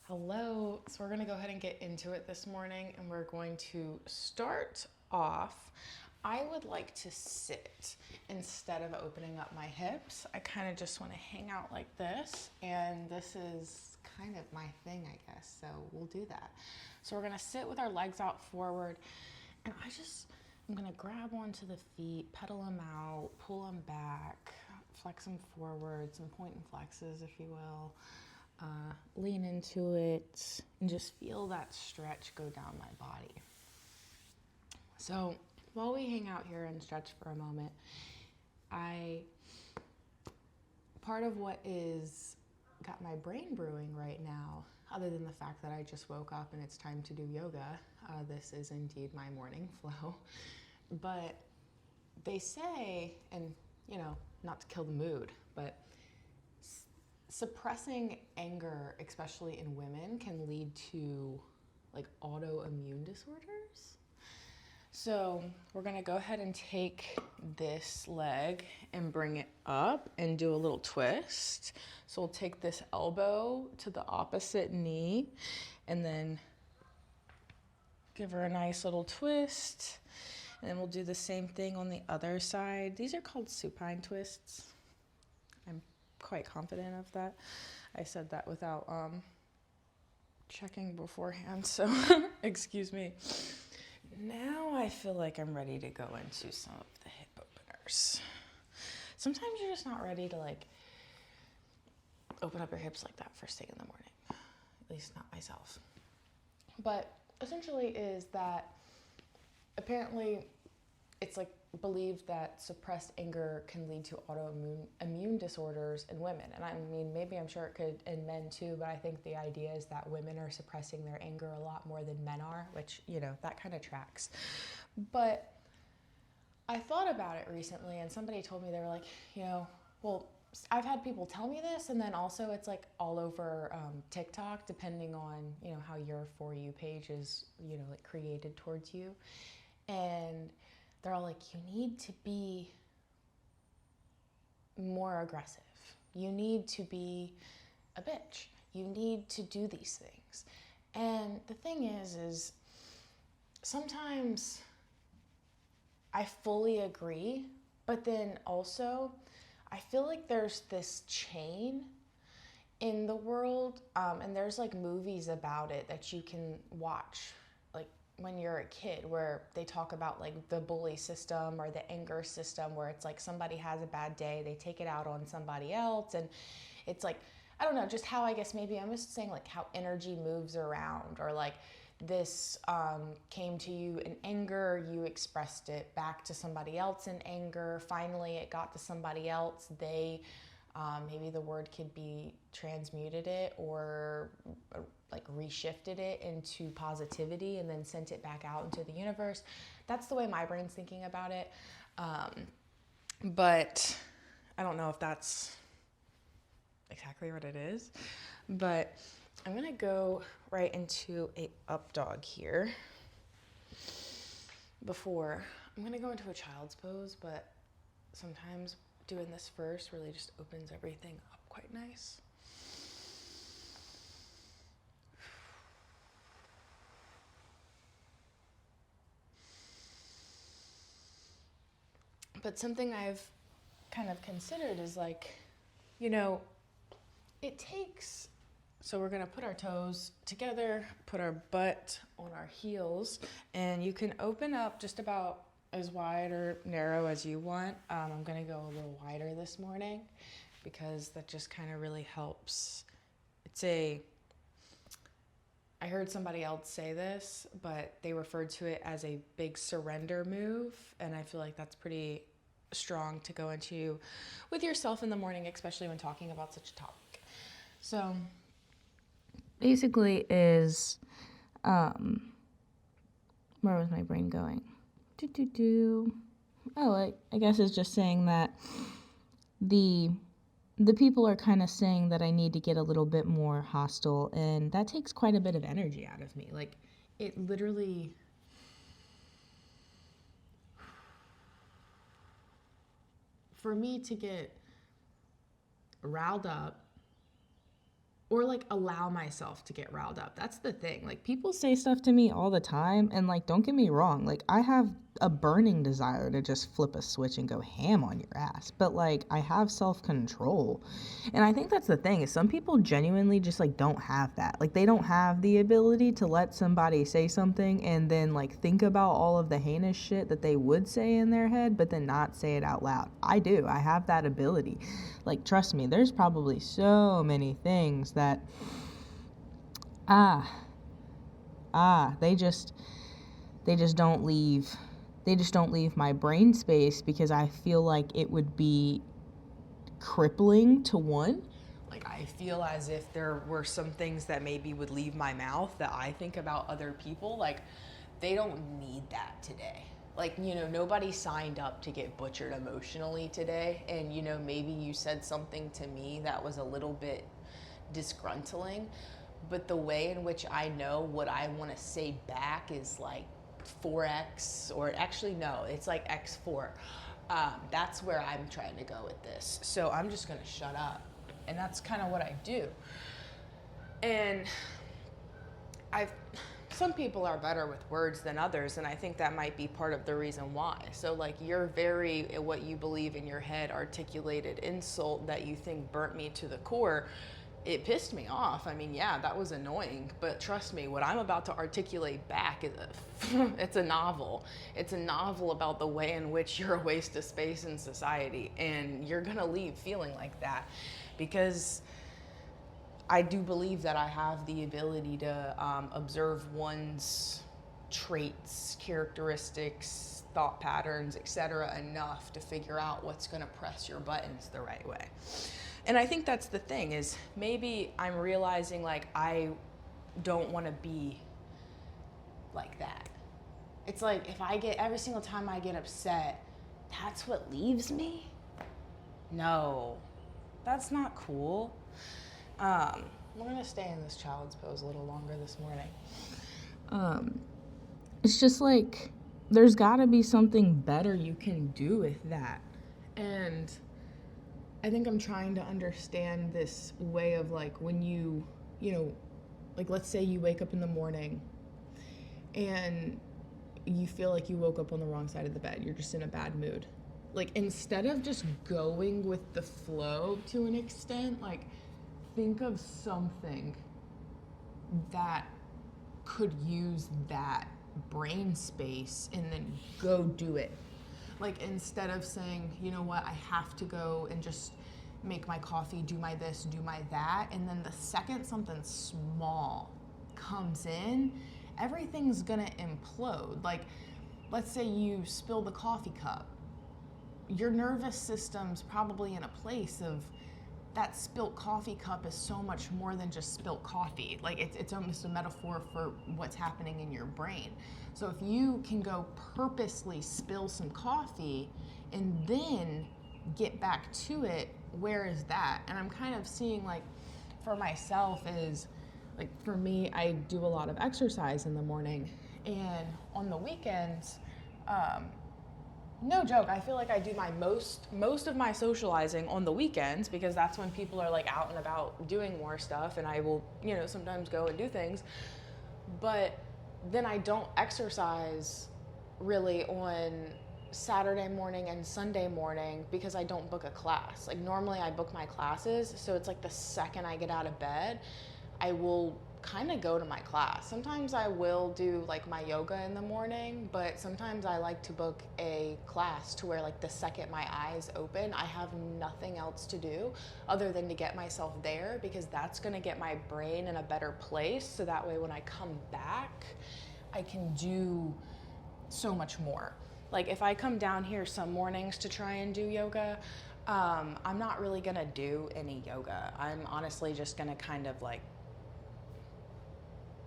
Hello. So we're going to go ahead and get into it this morning, and we're going to start off. I would like to sit instead of opening up my hips. I kind of just want to hang out like this, and this is kind of my thing, I guess. So we'll do that. So we're going to sit with our legs out forward, and I'm going to grab onto the feet, pedal them out, pull them back, flex them forward, some point and flexes, if you will. Lean into it and just feel that stretch go down my body. So while we hang out here and stretch for a moment, part of what is got my brain brewing right now, other than the fact that I just woke up and it's time to do yoga, this is indeed my morning flow, but they say, and not to kill the mood, but suppressing anger, especially in women, can lead to like autoimmune disorders. So we're gonna go ahead and take this leg and bring it up and do a little twist. So we'll take this elbow to the opposite knee and then give her a nice little twist. And then we'll do the same thing on the other side. These are called supine twists. I'm quite confident of that. I said that without checking beforehand, so excuse me. Now I feel like I'm ready to go into some of the hip openers. Sometimes you're just not ready to like open up your hips like that first thing in the morning. At least not myself. But essentially is that apparently it's like believed that suppressed anger can lead to autoimmune disorders in women. And I mean, maybe I'm sure it could in men too, but I think the idea is that women are suppressing their anger a lot more than men are, which, that kind of tracks. But I thought about it recently and somebody told me, they were like, well, I've had people tell me this, and then also it's like all over TikTok, depending on, how your For You page is, like created towards you. And they're all like, you need to be more aggressive. You need to be a bitch. You need to do these things. And the thing is sometimes I fully agree, but then also I feel like there's this chain in the world, and there's like movies about it that you can watch, like when you're a kid, where they talk about like the bully system or the anger system, where it's like somebody has a bad day, they take it out on somebody else, and it's like, I don't know, just how, I guess maybe I'm just saying like how energy moves around, or like this came to you in anger, you expressed it back to somebody else in anger, finally it got to somebody else, they maybe the word could be transmuted it or like reshifted it into positivity and then sent it back out into the universe. That's the way my brain's thinking about it. But I don't know if that's exactly what it is. But I'm going to go right into a up dog here. Before, I'm going to go into a child's pose, but sometimes doing this first really just opens everything up quite nice. But something I've kind of considered is like, it takes, so we're gonna put our toes together, put our butt on our heels, and you can open up just about as wide or narrow as you want. I'm gonna go a little wider this morning because that just kind of really helps. I heard somebody else say this, but they referred to it as a big surrender move, and I feel like that's pretty strong to go into with yourself in the morning, especially when talking about such a topic. So basically is, where was my brain going? Oh, I guess it's just saying that the people are kind of saying that I need to get a little bit more hostile, and that takes quite a bit of energy out of me. Like, it literally, for me to get riled up or like allow myself to get riled up. That's the thing. Like people say stuff to me all the time, and like don't get me wrong, like I have a burning desire to just flip a switch and go ham on your ass, but like I have self-control. And I think that's the thing, is some people genuinely just like don't have that. Like they don't have the ability to let somebody say something and then like think about all of the heinous shit that they would say in their head but then not say it out loud. I do. I have that ability. Like trust me, there's probably so many things that they just don't leave my brain space, because I feel like it would be crippling to one. Like I feel as if there were some things that maybe would leave my mouth that I think about other people, like they don't need that today. Like, you know, nobody signed up to get butchered emotionally today, and you know, maybe you said something to me that was a little bit disgruntling, but the way in which I know what I want to say back is like 4x, or actually no, it's like x4. That's where I'm trying to go with this. So I'm just gonna shut up, and that's kind of what I do. And some people are better with words than others, and I think that might be part of the reason why. So like you're very, what you believe in your head, articulated insult that you think burnt me to the core. It pissed me off. I mean, yeah, that was annoying, but trust me, what I'm about to articulate back is it's a novel. It's a novel about the way in which you're a waste of space in society, and you're gonna leave feeling like that, because I do believe that I have the ability to observe one's traits, characteristics, thought patterns, etc. enough to figure out what's gonna press your buttons the right way. And I think that's the thing, is maybe I'm realizing like I don't want to be like that. It's like if I get, every single time I get upset, that's what leaves me? No, that's not cool. We're going to stay in this child's pose a little longer this morning. It's just like there's got to be something better you can do with that. And I think I'm trying to understand this way of like when you know, like let's say you wake up in the morning and you feel like you woke up on the wrong side of the bed. You're just in a bad mood. Like instead of just going with the flow to an extent, like think of something that could use that brain space and then go do it. Like instead of saying, you know what, I have to go and just make my coffee, do my this, do my that, and then the second something small comes in, everything's gonna implode. Like let's say you spill the coffee cup. Your nervous system's probably in a place of that spilt coffee cup is so much more than just spilt coffee. Like it's almost a metaphor for what's happening in your brain. So if you can go purposely spill some coffee and then get back to it, where is that? And I'm kind of seeing like for myself is like, for me, I do a lot of exercise in the morning, and on the weekends, no joke, I feel like I do my most of my socializing on the weekends, because that's when people are like out and about doing more stuff, and I will, you know, sometimes go and do things. But then I don't exercise really on Saturday morning and Sunday morning because I don't book a class. Like normally I book my classes, so it's like the second I get out of bed, I will kind of go to my class. Sometimes I will do like my yoga in the morning, but sometimes I like to book a class to where like the second my eyes open, I have nothing else to do other than to get myself there, because that's going to get my brain in a better place. So that way when I come back, I can do so much more. Like if I come down here some mornings to try and do yoga, I'm not really going to do any yoga. I'm honestly just going to kind of like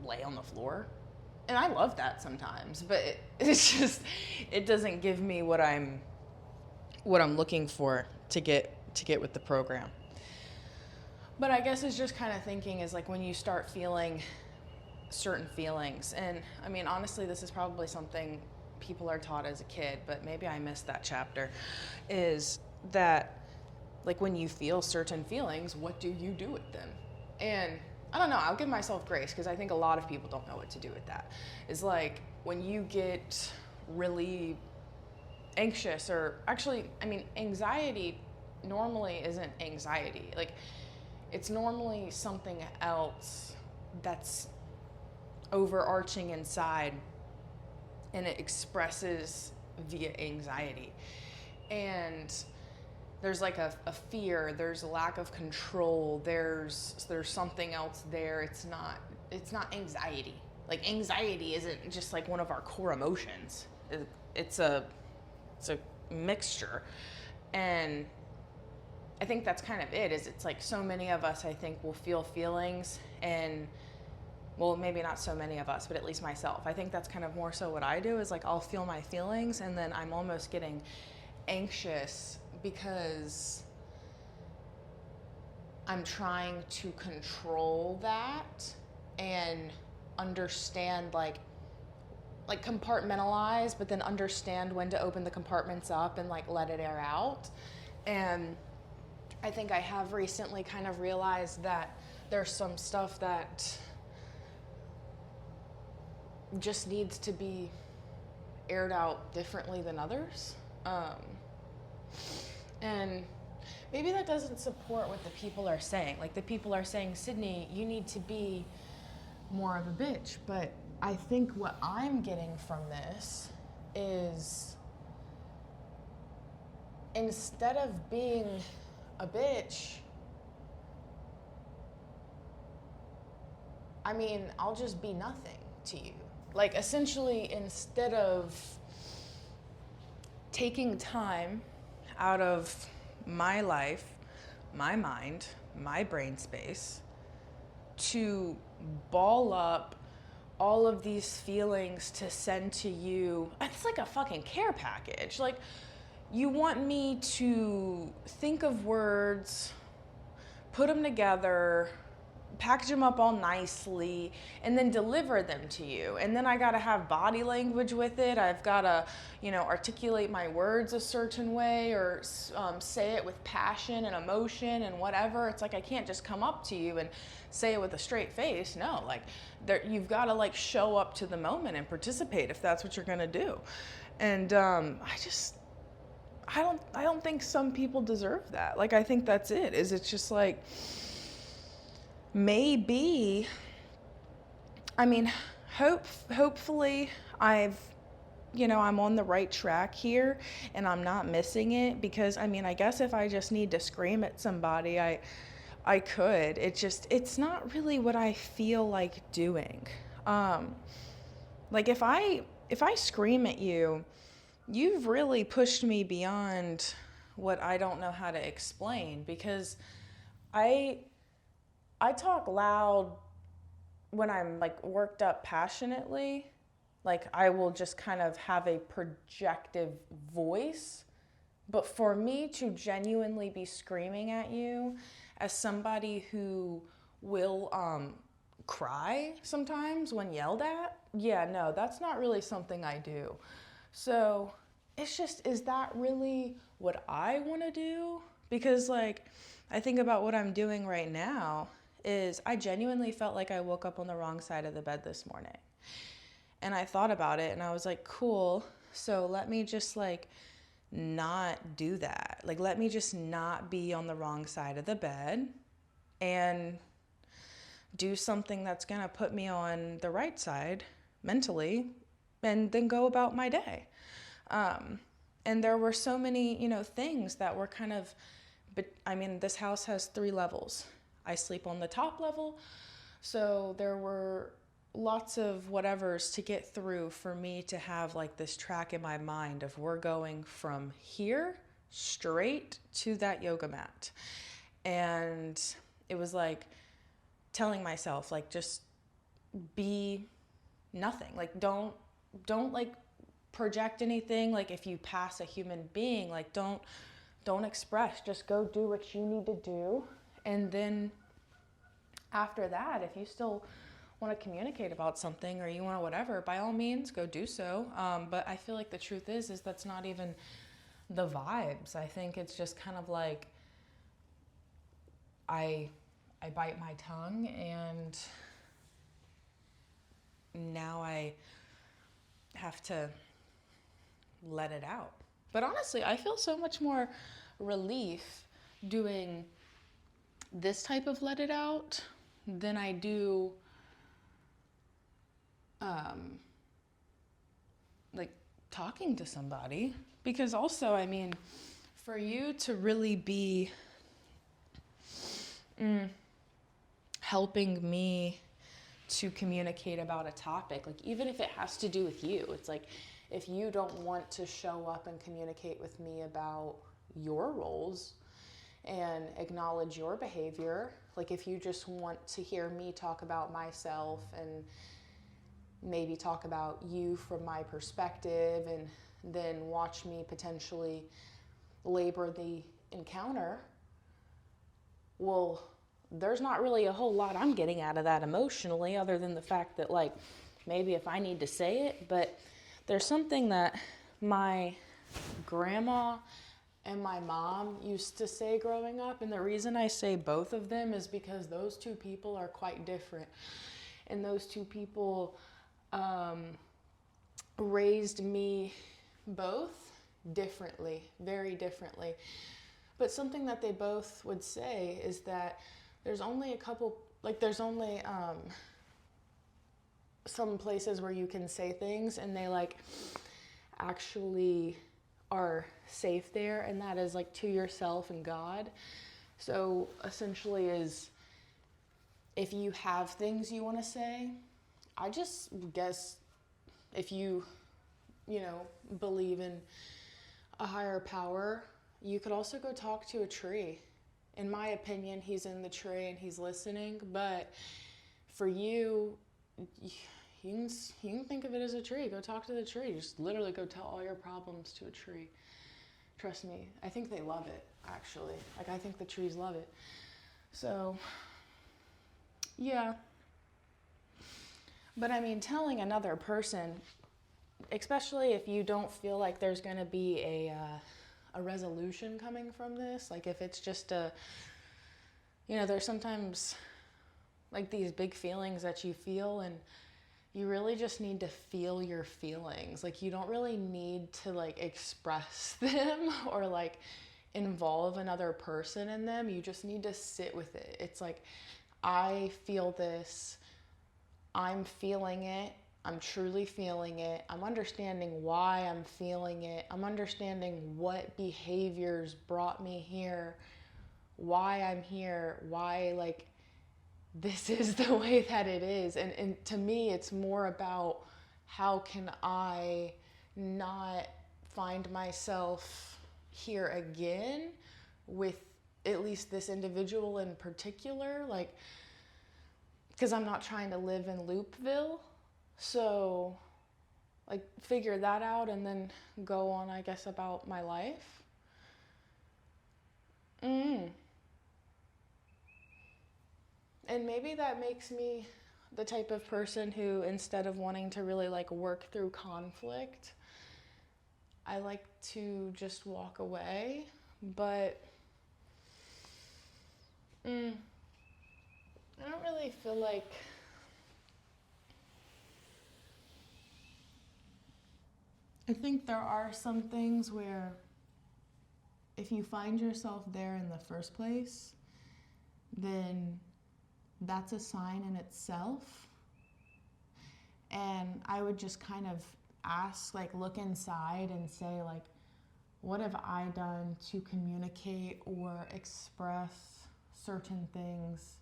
lay on the floor, and I love that sometimes, but it's just, it doesn't give me what I'm looking for to get with the program. But I guess it's just kind of thinking is like when you start feeling certain feelings, and I mean honestly this is probably something people are taught as a kid, but maybe I missed that chapter, is that like when you feel certain feelings, what do you do with them? And I don't know, I'll give myself grace because I think a lot of people don't know what to do with that. It's like when you get really anxious, or actually, I mean, anxiety normally isn't anxiety. Like, it's normally something else that's overarching inside, and it expresses via anxiety. And there's like a fear, there's a lack of control, there's something else there. It's not anxiety. Like, anxiety isn't just like one of our core emotions. It's a mixture. And I think that's kind of it, is it's like so many of us, I think, will feel feelings, and well, maybe not so many of us, but at least myself. I think that's kind of more so what I do, is like I'll feel my feelings and then I'm almost getting anxious because I'm trying to control that and understand, like compartmentalize, but then understand when to open the compartments up and like let it air out. And I think I have recently kind of realized that there's some stuff that just needs to be aired out differently than others. And maybe that doesn't support what the people are saying. Like, the people are saying, Sydney, you need to be more of a bitch. But I think what I'm getting from this is, instead of being a bitch, I mean, I'll just be nothing to you. Like, essentially, instead of taking time out of my life, my mind, my brain space, to ball up all of these feelings to send to you, it's like a fucking care package. Like, you want me to think of words, put them together, package them up all nicely, and then deliver them to you. And then I gotta have body language with it. I've gotta, articulate my words a certain way, or say it with passion and emotion and whatever. It's like, I can't just come up to you and say it with a straight face. No, like, you've gotta like show up to the moment and participate if that's what you're gonna do. And I don't think some people deserve that. Like, I think that's it. It's just like, maybe, I mean, hopefully I'm on the right track here and I'm not missing it, because I mean, I guess if I just need to scream at somebody, I could. It's not really what I feel like doing. Like, if I scream at you, you've really pushed me beyond what I don't know how to explain, because I talk loud when I'm like worked up passionately. Like, I will just kind of have a projective voice. But for me to genuinely be screaming at you, as somebody who will cry sometimes when yelled at, yeah, no, that's not really something I do. So it's just, is that really what I want to do? Because like, I think about what I'm doing right now is, I genuinely felt like I woke up on the wrong side of the bed this morning. And I thought about it and I was like, cool, so let me just like not do that. Like, let me just not be on the wrong side of the bed and do something that's gonna put me on the right side mentally, and then go about my day. And there were so many, things that were kind of, but I mean, this house has 3 levels. I sleep on the top level, so there were lots of whatevers to get through for me to have like this track in my mind of, we're going from here straight to that yoga mat. And it was like telling myself, like, just be nothing. Like, don't like project anything. Like, if you pass a human being, like, don't express, just go do what you need to do. And then after that, if you still want to communicate about something, or you want to whatever, by all means, go do so. But I feel like the truth is that's not even the vibes. I think it's just kind of like, I I bite my tongue, and now I have to let it out. But honestly, I feel so much more relief doing this type of let it out than I do like talking to somebody. Because also, I mean, for you to really be helping me to communicate about a topic, like even if it has to do with you, it's like if you don't want to show up and communicate with me about your roles and acknowledge your behavior, like if you just want to hear me talk about myself and maybe talk about you from my perspective and then watch me potentially labor the encounter, well, there's not really a whole lot I'm getting out of that emotionally, other than the fact that, like, maybe if I need to say it. But there's something that my grandma and my mom used to say growing up, and the reason I say both of them is because those two people are quite different, and those two people raised me both differently, very differently. But something that they both would say is that there's only some places where you can say things and they like actually are safe there, and that is like to yourself and God. So essentially is if you have things you want to say, I just guess if you believe in a higher power, you could also go talk to a tree. In my opinion, he's in the tree and he's listening, but for you can think of it as a tree. Go talk to the tree. Just literally go tell all your problems to a tree. Trust me, I think they love it, actually. Like, I think the trees love it. So, yeah. But I mean, telling another person, especially if you don't feel like there's going to be a resolution coming from this, like if it's just there's sometimes like these big feelings that you feel, and you really just need to feel your feelings. Like, you don't really need to like express them or like involve another person in them. You just need to sit with it. It's like, I feel this, I'm feeling it, I'm truly feeling it. I'm understanding why I'm feeling it. I'm understanding what behaviors brought me here, why I'm here, why like this is the way that it is. And to me, it's more about how can I not find myself here again with at least this individual in particular, like, because I'm not trying to live in Loopville. So, like, figure that out and then go on, I guess, about my life. And maybe that makes me the type of person who, instead of wanting to really, like, work through conflict, I like to just walk away. But I don't really feel like I think there are some things where if you find yourself there in the first place, then that's a sign in itself. And I would just kind of ask, like, look inside and say, like, what have I done to communicate or express certain things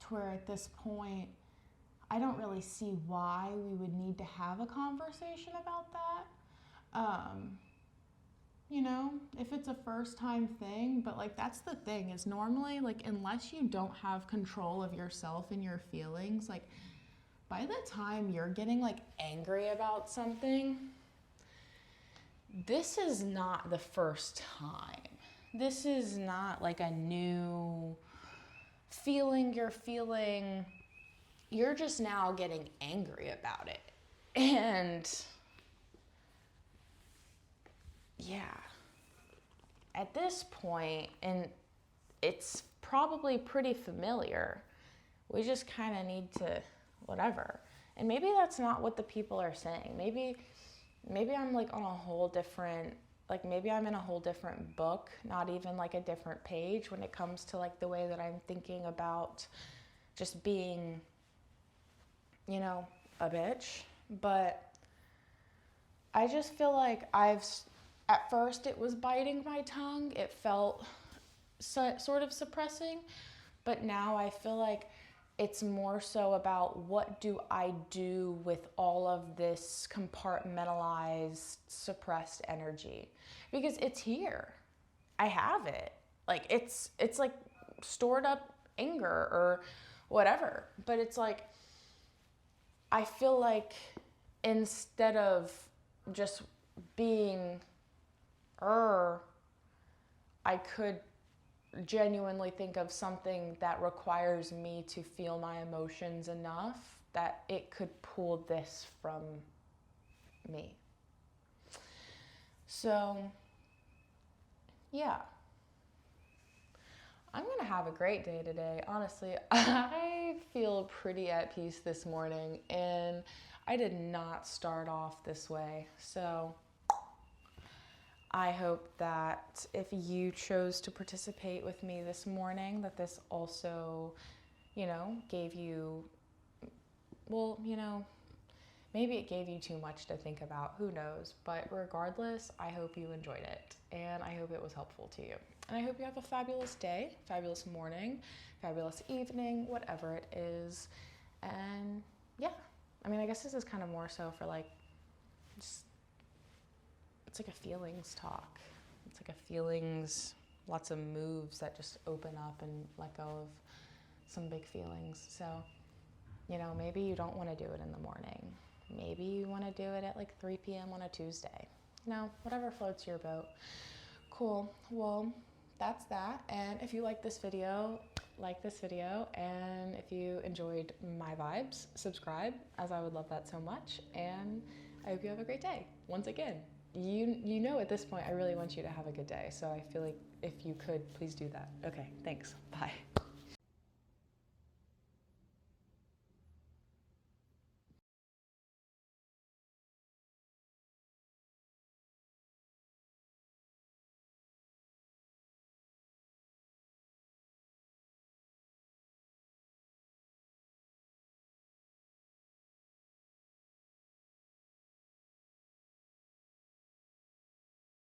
to where at this point I don't really see why we would need to have a conversation about that. If it's a first time thing, but like that's the thing is normally like unless you don't have control of yourself and your feelings, like by the time you're getting like angry about something, this is not the first time. This is not like a new feeling you're feeling. You're just now getting angry about it. And yeah, at this point, and it's probably pretty familiar. We just kind of need to whatever. And maybe that's not what the people are saying. Maybe I'm like on a whole different, like maybe I'm in a whole different book, not even like a different page when it comes to like the way that I'm thinking about just being, you know, a bitch. But I just feel like at first it was biting my tongue. It felt sort of suppressing, but now I feel like it's more so about what do I do with all of this compartmentalized, suppressed energy? Because it's here. I have it. Like it's like stored up anger or whatever. But it's like I feel like instead of just being I could genuinely think of something that requires me to feel my emotions enough that it could pull this from me. So, yeah. I'm gonna have a great day today. Honestly, I feel pretty at peace this morning, and I did not start off this way. So, I hope that if you chose to participate with me this morning, that this also, you know, gave you, well, you know, maybe it gave you too much to think about, who knows? But regardless, I hope you enjoyed it, and I hope it was helpful to you. And I hope you have a fabulous day, fabulous morning, fabulous evening, whatever it is. And yeah, I mean, I guess this is kind of more so for like, just, it's like a feelings talk. It's like a feelings, lots of moves that just open up and let go of some big feelings. So, you know, maybe you don't want to do it in the morning. Maybe you want to do it at like 3 p.m. on a Tuesday. You know, whatever floats your boat. Cool. Well, that's that. And if you like this video, and if you enjoyed my vibes, subscribe, as I would love that so much. And I hope you have a great day. Once again, you know at this point I really want you to have a good day. So I feel like if you could, please do that. Okay, thanks. Bye.